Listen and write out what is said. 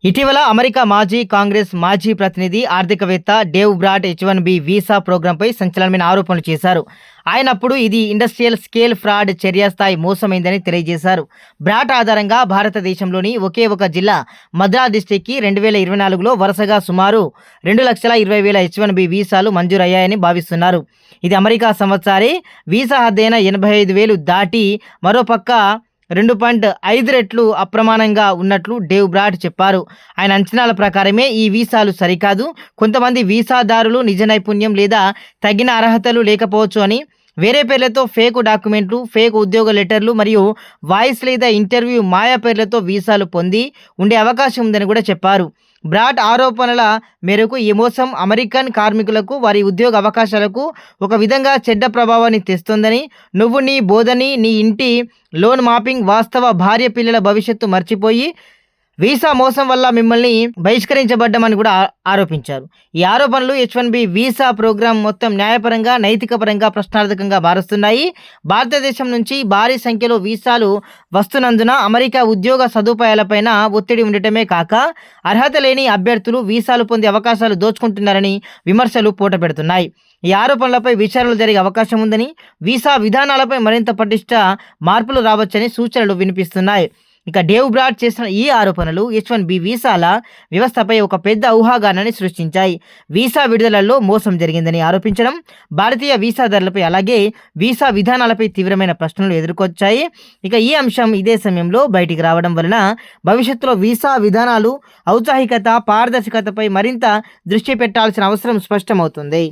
ఇటీవల అమెరికా మాజీ ప్రతినిధి, ఆర్థికవేత్త డేవ్ బ్రాడ్ H1B వీసా ప్రోగ్రాంపై సంచలనమైన ఆరోపణలు చేశారు. ఆయన అప్పుడు ఇది ఇండస్ట్రియల్ స్కేల్ ఫ్రాడ్, చర్యాస్థాయి మోసమైందని తెలియజేశారు. బ్రాట్ ఆధారంగా భారతదేశంలోని ఒకే ఒక జిల్లా మద్రాస్ డిస్టిక్కి 2024లో వరుసగా సుమారు 2,20,000 H1B వీసాలు మంజూరయ్యాయని భావిస్తున్నారు. ఇది అమెరికా సంవత్సరారీ వీసా హద్దైన 85,000 దాటి మరోపక్క 2.5 రెట్లు అప్రమాణంగా ఉన్నట్లు డేవ్ బ్రాడ్ చెప్పారు. ఆయన అంచనాల ప్రకారమే ఈ వీసాలు సరికాదు. కొంతమంది వీసాదారులు నిజ నైపుణ్యం లేదా తగిన అర్హతలు లేకపోవచ్చు అని, వేరే పేర్లతో ఫేక్ డాక్యుమెంట్లు, ఫేక్ ఉద్యోగ లెటర్లు మరియు వాయిస్ లేదా ఇంటర్వ్యూ మాయా పేర్లతో వీసాలు పొంది ఉండే అవకాశం ఉందని కూడా చెప్పారు. బ్రాడ్ ఆరోపణల మేరకు ఈ మోసం అమెరికన్ కార్మికులకు, వారి ఉద్యోగ అవకాశాలకు ఒక విధంగా చెడ్డ ప్రభావాన్ని తెస్తుందని, నువ్వు నీ బోధని, నీ ఇంటి లోన్ మాపింగ్, వాస్తవ భార్య పిల్లల భవిష్యత్తు మర్చిపోయి వీసా మోసం వల్ల మిమ్మల్ని బహిష్కరించబడ్డామని కూడా ఆరోపించారు. ఈ ఆరోపణలు H1B వీసా ప్రోగ్రాం మొత్తం న్యాయపరంగా, నైతికపరంగా ప్రశ్నార్థకంగా మారుస్తున్నాయి. భారతదేశం నుంచి భారీ సంఖ్యలో వీసాలు వస్తున్నందున అమెరికా ఉద్యోగ సదుపాయాలపైన ఒత్తిడి ఉండటమే కాక, అర్హత లేని అభ్యర్థులు వీసాలు పొందే అవకాశాలు దోచుకుంటున్నారని విమర్శలు పూటపెడుతున్నాయి. ఈ ఆరోపణలపై విచారణలు జరిగే అవకాశం ఉందని, వీసా విధానాలపై మరింత పటిష్ట మార్పులు రావచ్చని సూచనలు వినిపిస్తున్నాయి. ఇక డేవ్ బ్రాడ్ చేసిన ఈ ఆరోపణలు H1B వీసాల వ్యవస్థపై ఒక పెద్ద ఊహాగానాన్ని సృష్టించాయి. వీసా విడుదలలో మోసం జరిగిందని ఆరోపించడం భారతీయ వీసాదారులపై, అలాగే వీసా విధానాలపై తీవ్రమైన ప్రశ్నలు ఎదుర్కొచ్చాయి. ఇక ఈ అంశం ఇదే సమయంలో బయటికి రావడం వలన భవిష్యత్తులో వీసా విధానాలు ఔత్సాహికత, పారదర్శకతపై మరింత దృష్టి పెట్టాల్సిన అవసరం స్పష్టమవుతుంది.